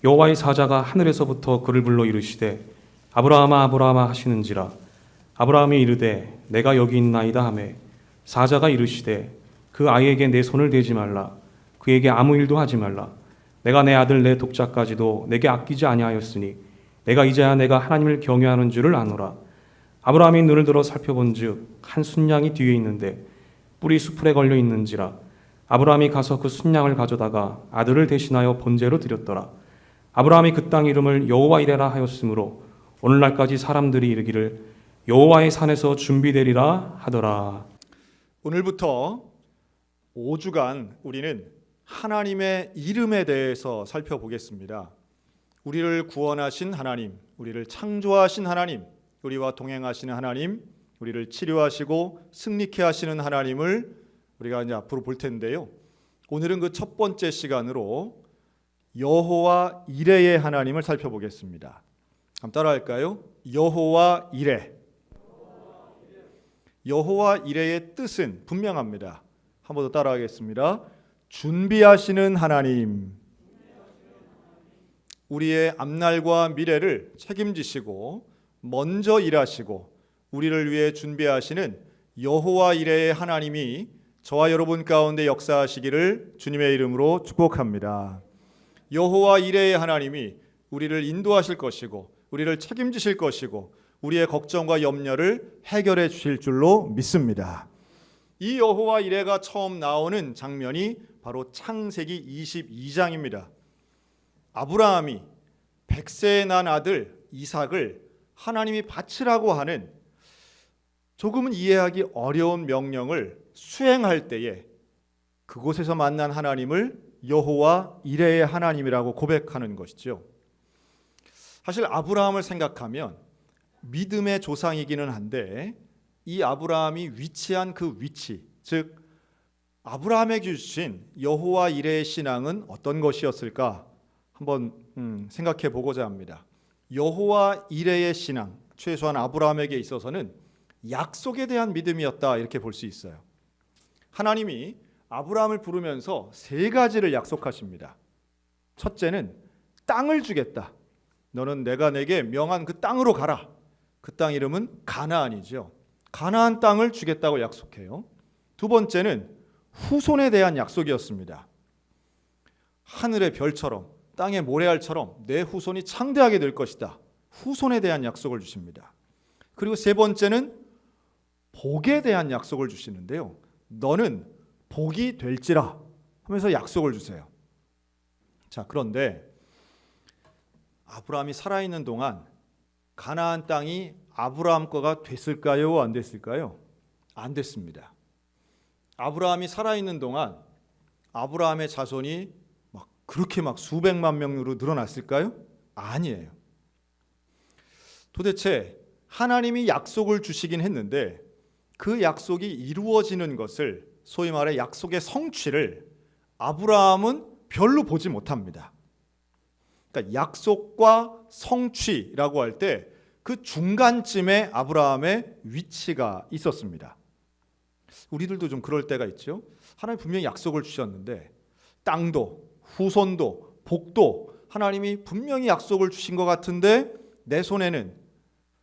여호와의 사자가 하늘에서부터 그를 불러 이르시되 아브라함아 아브라함아 하시는지라. 아브라함이 이르되 내가 여기 있나이다 하매 사자가 이르시되 그 아이에게 내 손을 대지 말라. 그에게 아무 일도 하지 말라. 내가 내 아들 내 독자까지도 내게 아끼지 아니하였으니 내가 이제야 내가 하나님을 경외하는 줄을 아노라. 아브라함이 눈을 들어 살펴본즉 한 순양이 뒤에 있는데 뿔이 수풀에 걸려 있는지라. 아브라함이 가서 그 순양을 가져다가 아들을 대신하여 번제로 드렸더라. 아브라함이 그 땅 이름을 여호와 이레라 하였으므로 오늘날까지 사람들이 이르기를 여호와의 산에서 준비되리라 하더라. 오늘부터 5주간 우리는 하나님의 이름에 대해서 살펴보겠습니다. 우리를 구원하신 하나님, 우리를 창조하신 하나님, 우리와 동행하시는 하나님, 우리를 치료하시고 승리케 하시는 하나님을 우리가 이제 앞으로 볼 텐데요. 오늘은 그 첫 번째 시간으로 여호와 이레의 하나님을 살펴보겠습니다. 한번 따라할까요? 여호와 이레. 여호와 이레의 뜻은 분명합니다. 한 번 더 따라하겠습니다. 준비하시는 하나님. 우리의 앞날과 미래를 책임지시고 먼저 일하시고 우리를 위해 준비하시는 여호와 이레의 하나님이 저와 여러분 가운데 역사하시기를 주님의 이름으로 축복합니다. 여호와 이레의 하나님이 우리를 인도하실 것이고 우리를 책임지실 것이고 우리의 걱정과 염려를 해결해 주실 줄로 믿습니다. 이 여호와 이레가 처음 나오는 장면이 바로 창세기 22장입니다. 아브라함이 100세에 난 아들 이삭을 하나님이 바치라고 하는 조금은 이해하기 어려운 명령을 수행할 때에 그곳에서 만난 하나님을 여호와 이레의 하나님이라고 고백하는 것이죠. 사실 아브라함을 생각하면 믿음의 조상이기는 한데 이 아브라함이 위치한 그 위치, 즉 아브라함에게 주신 여호와 이레의 신앙은 어떤 것이었을까 한번 생각해 보고자 합니다. 여호와 이레의 신앙, 최소한 아브라함에게 있어서는 약속에 대한 믿음이었다 이렇게 볼 수 있어요. 하나님이 아브라함을 부르면서 세 가지를 약속하십니다. 첫째는 땅을 주겠다. 너는 내가 내게 명한 그 땅으로 가라. 그 땅 이름은 가나안이죠. 가나안 땅을 주겠다고 약속해요. 두 번째는 후손에 대한 약속이었습니다. 하늘의 별처럼 땅의 모래알처럼 내 후손이 창대하게 될 것이다. 후손에 대한 약속을 주십니다. 그리고 세 번째는 복에 대한 약속을 주시는데요. 너는 복이 될지라 하면서 약속을 주세요. 자, 그런데 아브라함이 살아있는 동안 가나안 땅이 아브라함 거가 됐을까요? 안 됐을까요? 안 됐습니다. 아브라함이 살아있는 동안 아브라함의 자손이 그렇게 수백만 명으로 늘어났을까요? 아니에요. 도대체 하나님이 약속을 주시긴 했는데 그 약속이 이루어지는 것을 소위 말해 약속의 성취를 아브라함은 별로 보지 못합니다. 그러니까 약속과 성취라고 할 때 그 중간쯤에 아브라함의 위치가 있었습니다. 우리들도 좀 그럴 때가 있죠. 하나님 분명히 약속을 주셨는데 땅도 후손도 복도 하나님이 분명히 약속을 주신 것 같은데 내 손에는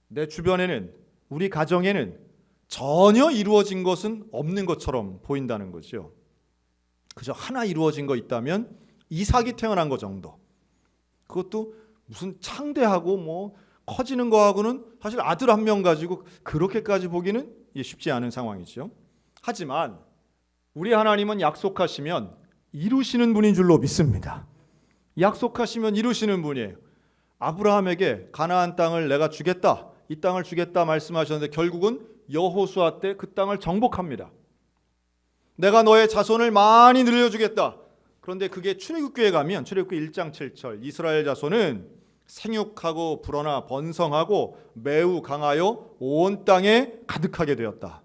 내 주변에는 우리 가정에는 전혀 이루어진 것은 없는 것처럼 보인다는 거죠. 그저 하나 이루어진 거 있다면 이삭이 태어난 것 정도. 그것도 무슨 창대하고 커지는 거하고는 사실 아들 한 명 가지고 그렇게까지 보기는 쉽지 않은 상황이죠. 하지만 우리 하나님은 약속하시면 이루시는 분인 줄로 믿습니다. 약속하시면 이루시는 분이에요. 아브라함에게 가나안 땅을 내가 주겠다, 이 땅을 주겠다 말씀하셨는데 결국은 여호수아 때 그 땅을 정복합니다. 내가 너의 자손을 많이 늘려주겠다. 그런데 그게 출애굽기에 가면 출애굽기 1장 7절 이스라엘 자손은 생육하고 불어나 번성하고 매우 강하여 온 땅에 가득하게 되었다.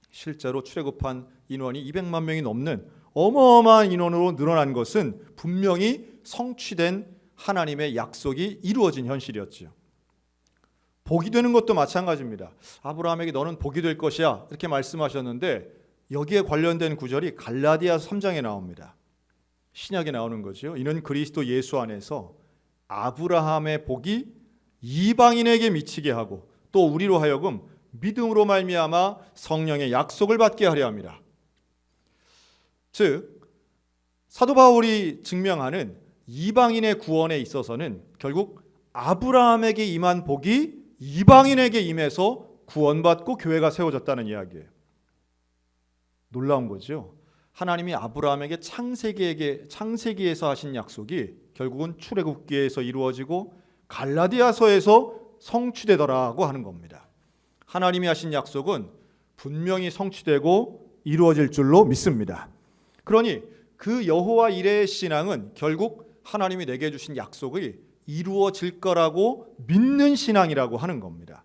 실제로 출애굽한 인원이 200만 명이 넘는 어마어마한 인원으로 늘어난 것은 분명히 성취된 하나님의 약속이 이루어진 현실이었지요. 복이 되는 것도 마찬가지입니다. 아브라함에게 너는 복이 될 것이야 이렇게 말씀하셨는데 여기에 관련된 구절이 갈라디아서 3장에 나옵니다. 신약에 나오는 거죠. 이는 그리스도 예수 안에서 아브라함의 복이 이방인에게 미치게 하고 또 우리로 하여금 믿음으로 말미암아 성령의 약속을 받게 하려 합니다. 즉 사도 바울이 증명하는 이방인의 구원에 있어서는 결국 아브라함에게 임한 복이 이방인에게 임해서 구원받고 교회가 세워졌다는 이야기예요. 놀라운 거죠. 하나님이 아브라함에게 창세기에서 하신 약속이 결국은 출애굽기에서 이루어지고 갈라디아서에서 성취되더라고 하는 겁니다. 하나님이 하신 약속은 분명히 성취되고 이루어질 줄로 믿습니다. 그러니 그 여호와 이레의 신앙은 결국 하나님이 내게 주신 약속이 이루어질 거라고 믿는 신앙이라고 하는 겁니다.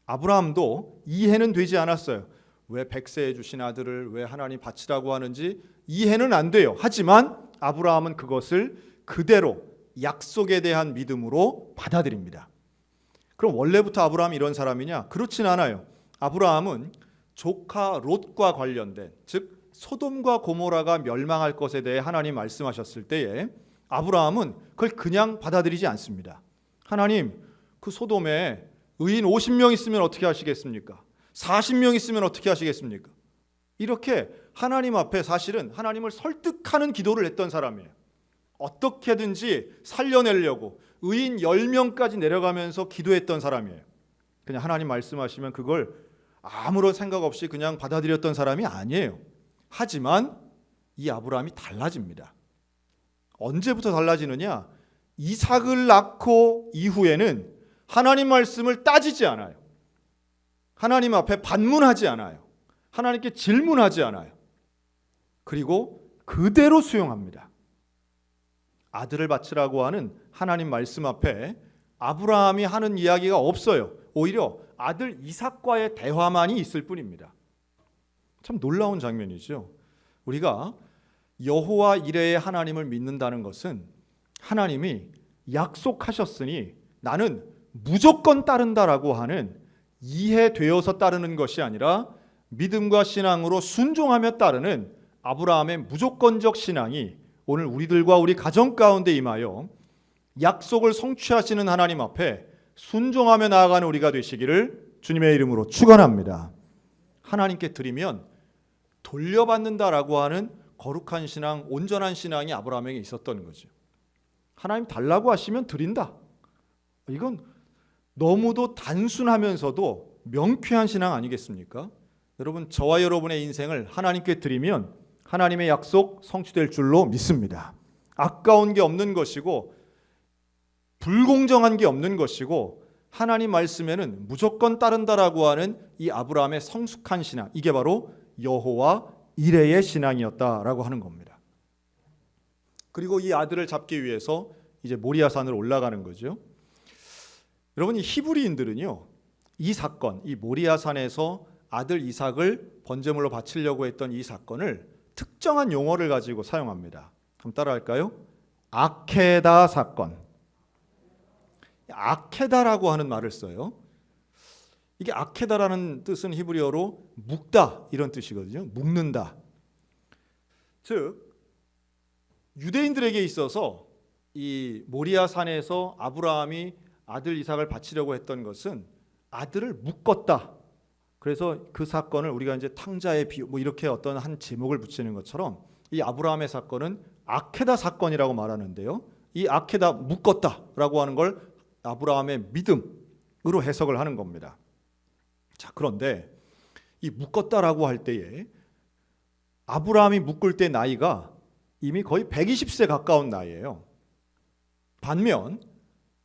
아브라함도 이해는 되지 않았어요. 왜 백세해 주신 아들을 왜 하나님 바치라고 하는지 이해는 안 돼요. 하지만 아브라함은 그것을 그대로 약속에 대한 믿음으로 받아들입니다. 그럼 원래부터 아브라함이 이런 사람이냐? 그렇진 않아요. 아브라함은 조카 롯과 관련된, 즉 소돔과 고모라가 멸망할 것에 대해 하나님 말씀하셨을 때에 아브라함은 그걸 그냥 받아들이지 않습니다. 하나님, 그 소돔에 의인 50명 있으면 어떻게 하시겠습니까? 40명 있으면 어떻게 하시겠습니까? 이렇게 하나님 앞에 사실은 하나님을 설득하는 기도를 했던 사람이에요. 어떻게든지 살려내려고 의인 10명까지 내려가면서 기도했던 사람이에요. 그냥 하나님 말씀하시면 그걸 아무런 생각 없이 그냥 받아들였던 사람이 아니에요. 하지만 이 아브라함이 달라집니다. 언제부터 달라지느냐? 이삭을 낳고 이후에는 하나님 말씀을 따지지 않아요. 하나님 앞에 반문하지 않아요. 하나님께 질문하지 않아요. 그리고 그대로 수용합니다. 아들을 바치라고 하는 하나님 말씀 앞에 아브라함이 하는 이야기가 없어요. 오히려 아들 이삭과의 대화만이 있을 뿐입니다. 참 놀라운 장면이죠. 우리가 여호와 이레의 하나님을 믿는다는 것은 하나님이 약속하셨으니 나는 무조건 따른다라고 하는 이해되어서 따르는 것이 아니라 믿음과 신앙으로 순종하며 따르는 아브라함의 무조건적 신앙이 오늘 우리들과 우리 가정 가운데 임하여 약속을 성취하시는 하나님 앞에 순종하며 나아가는 우리가 되시기를 주님의 이름으로 축원합니다. 하나님께 드리면 돌려받는다라고 하는 거룩한 신앙, 온전한 신앙이 아브라함에게 있었던 거죠. 하나님 달라고 하시면 드린다. 이건 너무도 단순하면서도 명쾌한 신앙 아니겠습니까? 여러분, 저와 여러분의 인생을 하나님께 드리면 하나님의 약속 성취될 줄로 믿습니다. 아까운 게 없는 것이고 불공정한 게 없는 것이고 하나님 말씀에는 무조건 따른다라고 하는 이 아브라함의 성숙한 신앙, 이게 바로 여호와 이레의 신앙이었다라고 하는 겁니다. 그리고 이 아들을 잡기 위해서 이제 모리아산을 올라가는 거죠. 여러분, 이 히브리인들은요, 이 사건, 이 모리아산에서 아들 이삭을 번제물로 바치려고 했던 이 사건을 특정한 용어를 가지고 사용합니다. 한번 따라할까요? 아케다 사건. 아케다라고 하는 말을 써요. 이게 아케다라는 뜻은 히브리어로 묶다 이런 뜻이거든요. 묶는다. 즉 유대인들에게 있어서 이 모리아산에서 아브라함이 아들 이삭을 바치려고 했던 것은 아들을 묶었다. 그래서 그 사건을 우리가 이제 탕자의 비유 뭐 이렇게 어떤 한 제목을 붙이는 것처럼 이 아브라함의 사건은 아케다 사건이라고 말하는데요. 이 아케다 묶었다라고 하는 걸 아브라함의 믿음으로 해석을 하는 겁니다. 자, 그런데 이 묶었다라고 할 때에 아브라함이 묶을 때 나이가 이미 거의 120세 가까운 나이예요. 반면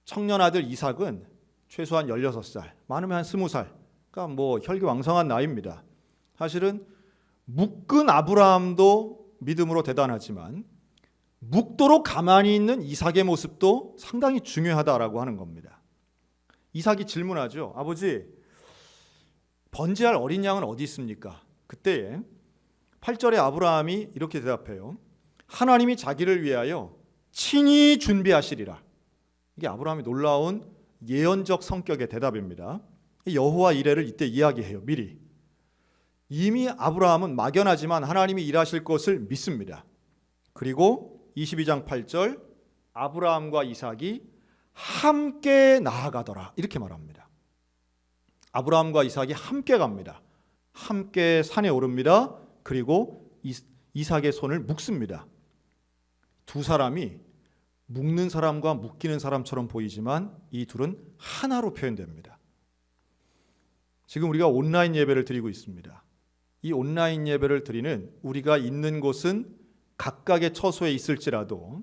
청년 아들 이삭은 최소한 16살, 많으면 한 20살, 그러니까 뭐 혈기왕성한 나이입니다. 사실은 묶은 아브라함도 믿음으로 대단하지만 묶도록 가만히 있는 이삭의 모습도 상당히 중요하다라고 하는 겁니다. 이삭이 질문하죠. 아버지, 번제할 어린 양은 어디 있습니까? 그때에 8절에 아브라함이 이렇게 대답해요. 하나님이 자기를 위하여 친히 준비하시리라. 이게 아브라함이 놀라운 예언적 성격의 대답입니다. 여호와 이레를 이때 이야기해요. 미리. 이미 아브라함은 막연하지만 하나님이 일하실 것을 믿습니다. 그리고 22장 8절 아브라함과 이삭이 함께 나아가더라 이렇게 말합니다. 아브라함과 이삭이 함께 갑니다. 함께 산에 오릅니다. 그리고 이삭의 손을 묶습니다. 두 사람이 묶는 사람과 묶이는 사람처럼 보이지만 이 둘은 하나로 표현됩니다. 지금 우리가 온라인 예배를 드리고 있습니다. 이 온라인 예배를 드리는 우리가 있는 곳은 각각의 처소에 있을지라도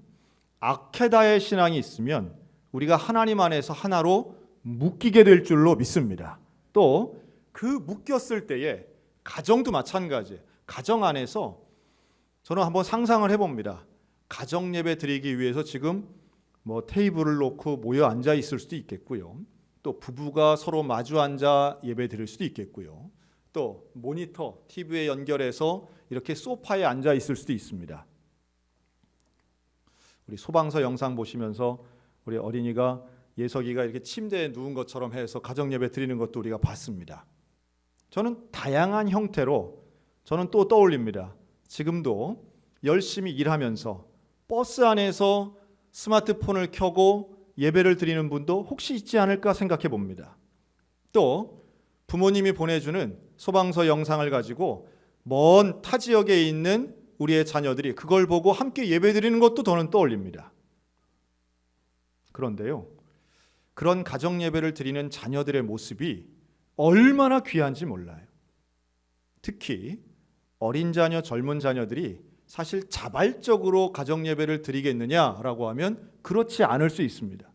아케다의 신앙이 있으면 우리가 하나님 안에서 하나로 묶이게 될 줄로 믿습니다. 또 그 묶였을 때에 가정도 마찬가지예요. 가정 안에서 저는 한번 상상을 해봅니다. 가정 예배 드리기 위해서 지금 테이블을 놓고 모여 앉아 있을 수도 있겠고요. 또 부부가 서로 마주 앉아 예배 드릴 수도 있겠고요. 또 모니터, TV에 연결해서 이렇게 소파에 앉아 있을 수도 있습니다. 우리 소방서 영상 보시면서 우리 어린이가 예석이가 이렇게 침대에 누운 것처럼 해서 가정 예배 드리는 것도 우리가 봤습니다. 저는 다양한 형태로 저는 또 떠올립니다. 지금도 열심히 일하면서 버스 안에서 스마트폰을 켜고 예배를 드리는 분도 혹시 있지 않을까 생각해 봅니다. 또 부모님이 보내주는 소방서 영상을 가지고 먼 타 지역에 있는 우리의 자녀들이 그걸 보고 함께 예배 드리는 것도 저는 떠올립니다. 그런데요, 그런 가정 예배를 드리는 자녀들의 모습이 얼마나 귀한지 몰라요. 특히 어린 자녀, 젊은 자녀들이 사실 자발적으로 가정 예배를 드리겠느냐라고 하면 그렇지 않을 수 있습니다.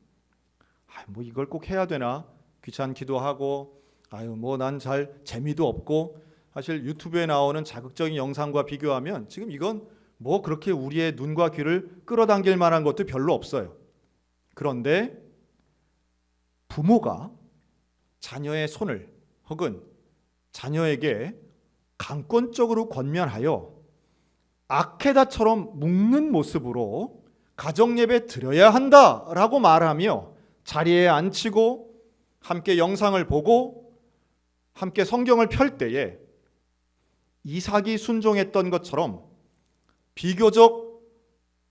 이걸 꼭 해야 되나? 귀찮기도 하고, 난 잘 재미도 없고, 사실 유튜브에 나오는 자극적인 영상과 비교하면 지금 이건 그렇게 우리의 눈과 귀를 끌어당길 만한 것도 별로 없어요. 그런데 부모가 자녀의 손을 혹은 자녀에게 강권적으로 권면하여 아케다처럼 묶는 모습으로 가정예배 드려야 한다라고 말하며 자리에 앉히고 함께 영상을 보고 함께 성경을 펼 때에 이삭이 순종했던 것처럼 비교적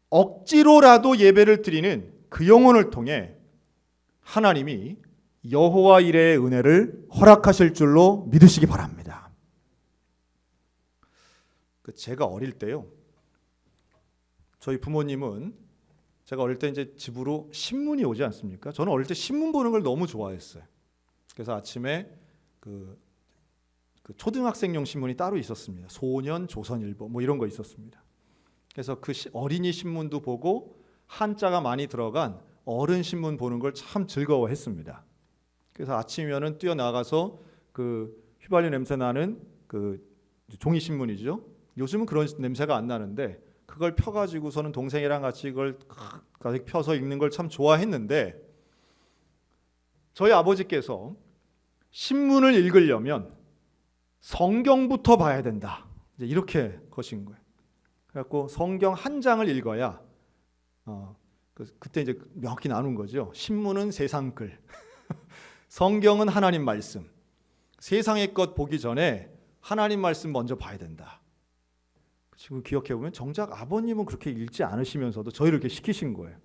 억지로라도 예배를 드리는 그 영혼을 통해 하나님이 여호와 이레의 은혜를 허락하실 줄로 믿으시기 바랍니다. 제가 어릴 때요, 저희 부모님은 제가 어릴 때 이제 집으로 신문이 오지 않습니까? 저는 어릴 때 신문 보는 걸 너무 좋아했어요. 그래서 아침에 그 초등학생용 신문이 따로 있었습니다. 소년, 조선일보 이런 거 있었습니다. 그래서 그 어린이 신문도 보고 한자가 많이 들어간 어른 신문 보는 걸 참 즐거워했습니다. 그래서 아침이면은 뛰어나가서 그 휘발유 냄새 나는 그 종이 신문이죠. 요즘은 그런 냄새가 안 나는데 그걸 펴가지고서는 동생이랑 같이 이걸 가득 펴서 읽는 걸 참 좋아했는데, 저희 아버지께서 신문을 읽으려면 성경부터 봐야 된다, 이렇게 거신 거예요. 그래갖고 성경 한 장을 읽어야 그때 이제 명확히 나눈 거죠. 신문은 세상 글, 성경은 하나님 말씀. 세상의 것 보기 전에 하나님 말씀 먼저 봐야 된다. 지금 기억해 보면 정작 아버님은 그렇게 읽지 않으시면서도 저희를 이렇게 시키신 거예요.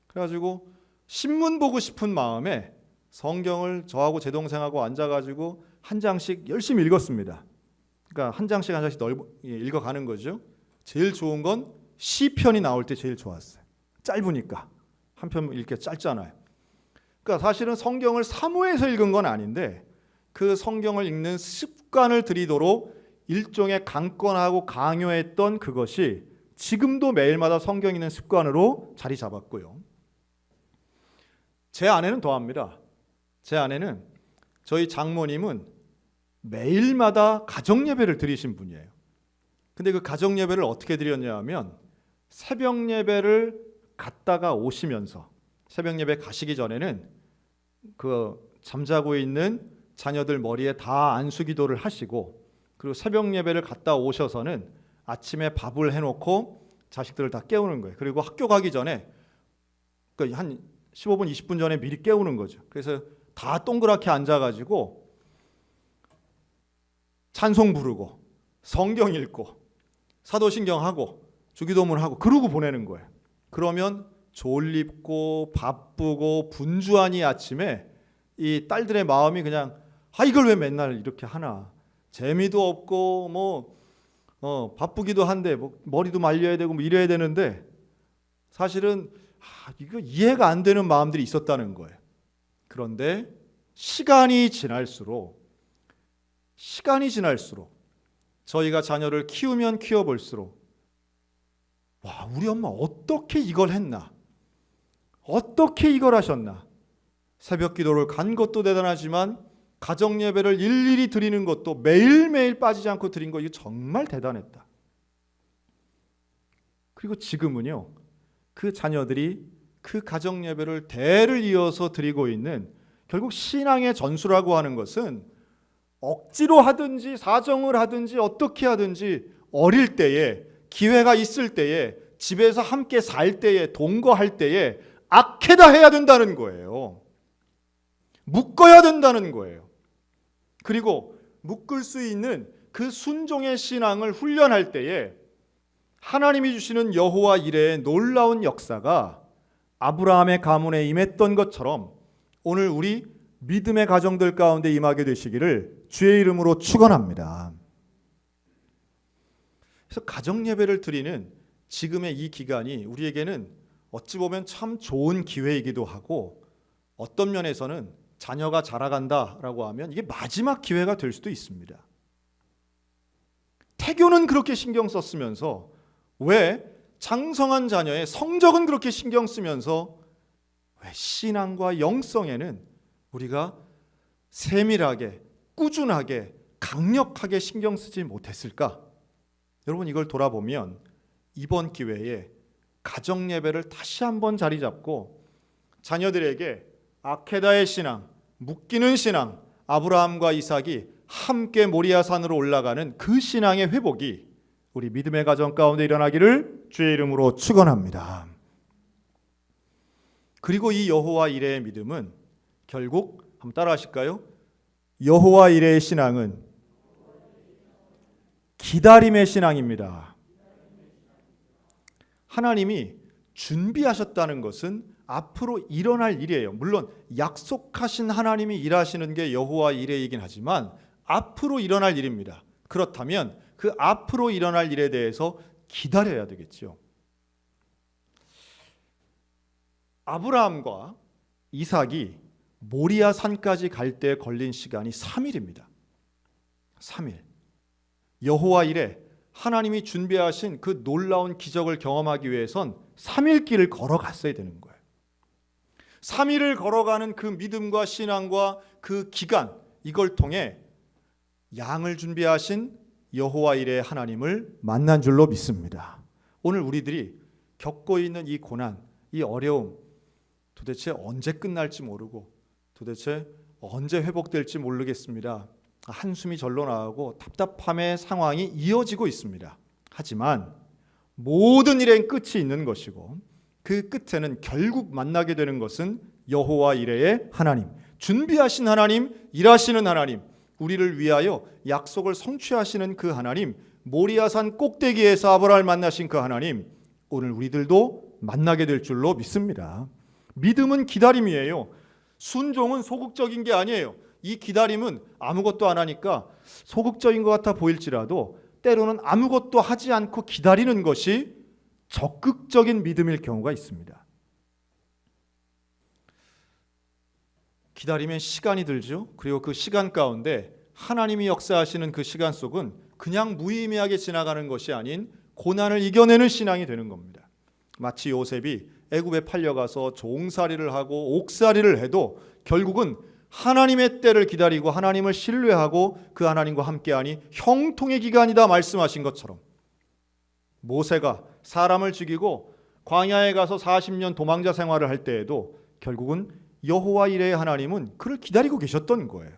그래가지고 신문 보고 싶은 마음에 성경을 저하고 제 동생하고 앉아가지고 한 장씩 열심히 읽었습니다. 그러니까 한 장씩 한 장씩 읽어가는 거죠. 제일 좋은 건 시편이 나올 때 제일 좋았어요. 짧으니까. 한 편 읽기 짧잖아요. 그러니까 사실은 성경을 사모해서 읽은 건 아닌데 그 성경을 읽는 습관을 들이도록 일종의 강권하고 강요했던 그것이 지금도 매일마다 성경 읽는 습관으로 자리 잡았고요. 제 아내는 더합니다. 제 아내는 저희 장모님은 매일마다 가정 예배를 드리신 분이에요. 근데 그 가정 예배를 어떻게 드렸냐 하면 새벽 예배를 갔다가 오시면서 새벽 예배 가시기 전에는 그 잠자고 있는 자녀들 머리에 다 안수기도를 하시고, 그리고 새벽 예배를 갔다 오셔서는 아침에 밥을 해놓고 자식들을 다 깨우는 거예요. 그리고 학교 가기 전에 한 15분 20분 전에 미리 깨우는 거죠. 그래서 다 동그랗게 앉아가지고 찬송 부르고 성경 읽고 사도신경 하고 주기도문 하고 그러고 보내는 거예요. 그러면 졸립고 바쁘고 분주한 이 아침에 이 딸들의 마음이 그냥 이걸 왜 맨날 이렇게 하나, 재미도 없고 바쁘기도 한데 머리도 말려야 되고 이래야 되는데 사실은 이거 이해가 안 되는 마음들이 있었다는 거예요. 그런데 시간이 지날수록 저희가 자녀를 키우면 키워볼수록 우리 엄마 어떻게 이걸 했나? 어떻게 이걸 하셨나? 새벽 기도를 간 것도 대단하지만 가정 예배를 일일이 드리는 것도 매일매일 빠지지 않고 드린 거 이거 정말 대단했다. 그리고 지금은요. 그 자녀들이 그 가정 예배를 대를 이어서 드리고 있는 결국 신앙의 전수라고 하는 것은 억지로 하든지 사정을 하든지 어떻게 하든지 어릴 때에 기회가 있을 때에 집에서 함께 살 때에 동거할 때에 아케다 해야 된다는 거예요. 묶어야 된다는 거예요. 그리고 묶을 수 있는 그 순종의 신앙을 훈련할 때에 하나님이 주시는 여호와 이레의 놀라운 역사가 아브라함의 가문에 임했던 것처럼 오늘 우리 믿음의 가정들 가운데 임하게 되시기를 주의 이름으로 축원합니다. 그래서 가정 예배를 드리는 지금의 이 기간이 우리에게는 어찌 보면 참 좋은 기회이기도 하고 어떤 면에서는 자녀가 자라간다라고 하면 이게 마지막 기회가 될 수도 있습니다. 태교는 그렇게 신경 썼으면서 왜 장성한 자녀의 성적은 그렇게 신경 쓰면서 왜 신앙과 영성에는 우리가 세밀하게 꾸준하게 강력하게 신경 쓰지 못했을까? 여러분 이걸 돌아보면 이번 기회에 가정 예배를 다시 한번 자리 잡고 자녀들에게 아케다의 신앙, 묶이는 신앙, 아브라함과 이삭이 함께 모리아산으로 올라가는 그 신앙의 회복이 우리 믿음의 가정 가운데 일어나기를 주의 이름으로 축원합니다. 그리고 이 여호와 이레의 믿음은 결국 한번 따라하실까요? 여호와 이레의 신앙은 기다림의 신앙입니다. 하나님이 준비하셨다는 것은 앞으로 일어날 일이에요. 물론 약속하신 하나님이 일하시는 게 여호와 이레이긴 하지만 앞으로 일어날 일입니다. 그렇다면 그 앞으로 일어날 일에 대해서 기다려야 되겠죠. 아브라함과 이삭이 모리아 산까지 갈 때 걸린 시간이 3일입니다. 3일. 여호와 이레 하나님이 준비하신 그 놀라운 기적을 경험하기 위해선 3일 길을 걸어갔어야 되는 거예요. 3일을 걸어가는 그 믿음과 신앙과 그 기간, 이걸 통해 양을 준비하신 여호와 이레 하나님을 만난 줄로 믿습니다. 오늘 우리들이 겪고 있는 이 고난, 이 어려움 도대체 언제 끝날지 모르고 도대체 언제 회복될지 모르겠습니다. 한숨이 절로 나오고 답답함의 상황이 이어지고 있습니다. 하지만 모든 일엔 끝이 있는 것이고 그 끝에는 결국 만나게 되는 것은 여호와 이레의 하나님, 준비하신 하나님, 일하시는 하나님, 우리를 위하여 약속을 성취하시는 그 하나님, 모리아산 꼭대기에서 아브라함을 만나신 그 하나님, 오늘 우리들도 만나게 될 줄로 믿습니다. 믿음은 기다림이에요. 순종은 소극적인 게 아니에요. 이 기다림은 아무것도 안 하니까 소극적인 것 같아 보일지라도 때로는 아무것도 하지 않고 기다리는 것이 적극적인 믿음일 경우가 있습니다. 기다리면 시간이 들죠. 그리고 그 시간 가운데 하나님이 역사하시는 그 시간 속은 그냥 무의미하게 지나가는 것이 아닌 고난을 이겨내는 신앙이 되는 겁니다. 마치 요셉이 애굽에 팔려가서 종살이를 하고 옥살이를 해도 결국은 하나님의 때를 기다리고 하나님을 신뢰하고 그 하나님과 함께하니 형통의 기간이다 말씀하신 것처럼 모세가 사람을 죽이고 광야에 가서 40년 도망자 생활을 할 때에도 결국은 여호와 이레의 하나님은 그를 기다리고 계셨던 거예요.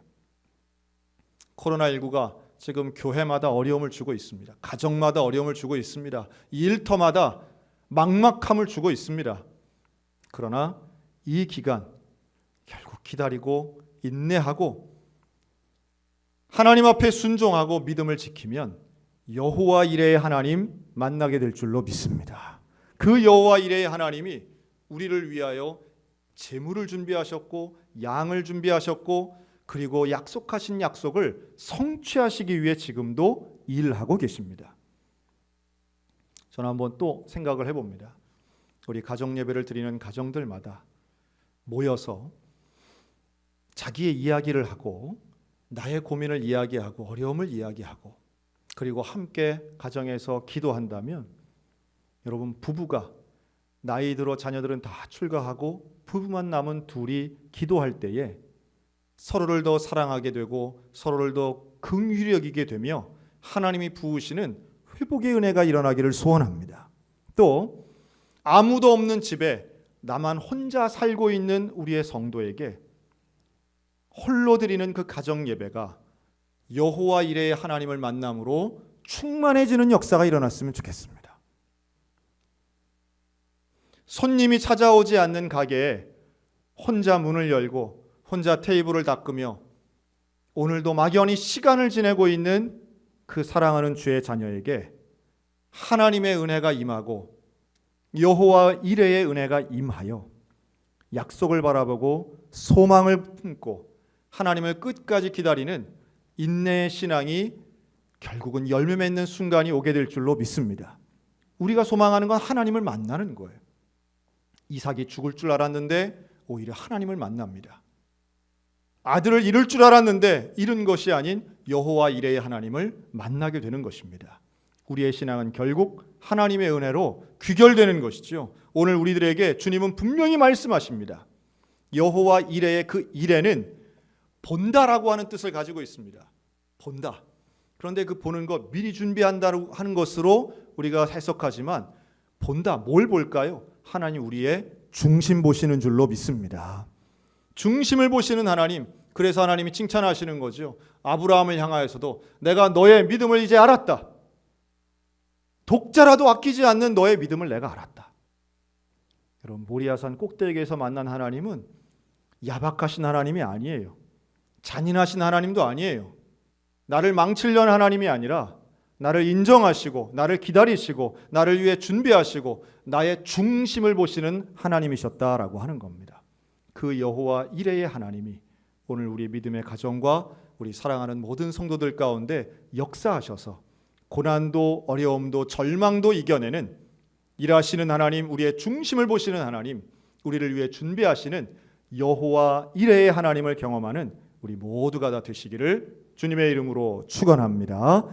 코로나19가 지금 교회마다 어려움을 주고 있습니다. 가정마다 어려움을 주고 있습니다. 일터마다 막막함을 주고 있습니다. 그러나 이 기간 결국 기다리고 인내하고 하나님 앞에 순종하고 믿음을 지키면 여호와 이레의 하나님 만나게 될 줄로 믿습니다. 그 여호와 이레의 하나님이 우리를 위하여 재물을 준비하셨고 양을 준비하셨고 그리고 약속하신 약속을 성취하시기 위해 지금도 일하고 계십니다. 저는 한번 또 생각을 해봅니다. 우리 가정 예배를 드리는 가정들마다 모여서 자기의 이야기를 하고 나의 고민을 이야기하고 어려움을 이야기하고 그리고 함께 가정에서 기도한다면 여러분, 부부가 나이 들어 자녀들은 다 출가하고 부부만 남은 둘이 기도할 때에 서로를 더 사랑하게 되고 서로를 더 긍휼히 여기게 되며 하나님이 부으시는 회복의 은혜가 일어나기를 소원합니다. 또 아무도 없는 집에 나만 혼자 살고 있는 우리의 성도에게 홀로 드리는 그 가정 예배가 여호와 이레의 하나님을 만남으로 충만해지는 역사가 일어났으면 좋겠습니다. 손님이 찾아오지 않는 가게에 혼자 문을 열고 혼자 테이블을 닦으며 오늘도 막연히 시간을 지내고 있는 그 사랑하는 주의 자녀에게 하나님의 은혜가 임하고 여호와 이레의 은혜가 임하여 약속을 바라보고 소망을 품고 하나님을 끝까지 기다리는 인내의 신앙이 결국은 열매 맺는 순간이 오게 될 줄로 믿습니다. 우리가 소망하는 건 하나님을 만나는 거예요. 이삭이 죽을 줄 알았는데 오히려 하나님을 만납니다. 아들을 잃을 줄 알았는데 잃은 것이 아닌 여호와 이레의 하나님을 만나게 되는 것입니다. 우리의 신앙은 결국 하나님의 은혜로 귀결되는 것이죠. 오늘 우리들에게 주님은 분명히 말씀하십니다. 여호와 이레의 그 이레는 본다라고 하는 뜻을 가지고 있습니다. 본다. 그런데 그 보는 것, 미리 준비한다고 하는 것으로 우리가 해석하지만 본다, 뭘 볼까요? 하나님 우리의 중심 보시는 줄로 믿습니다. 중심을 보시는 하나님, 그래서 하나님이 칭찬하시는 거죠. 아브라함을 향하여서도 내가 너의 믿음을 이제 알았다. 독자라도 아끼지 않는 너의 믿음을 내가 알았다. 여러분, 모리아산 꼭대기에서 만난 하나님은 야박하신 하나님이 아니에요. 잔인하신 하나님도 아니에요. 나를 망치려는 하나님이 아니라 나를 인정하시고 나를 기다리시고 나를 위해 준비하시고 나의 중심을 보시는 하나님이셨다라고 하는 겁니다. 그 여호와 이레의 하나님이 오늘 우리 믿음의 가정과 우리 사랑하는 모든 성도들 가운데 역사하셔서 고난도 어려움도 절망도 이겨내는 일하시는 하나님, 우리의 중심을 보시는 하나님, 우리를 위해 준비하시는 여호와 이레의 하나님을 경험하는 우리 모두가 다 되시기를 주님의 이름으로 축원합니다.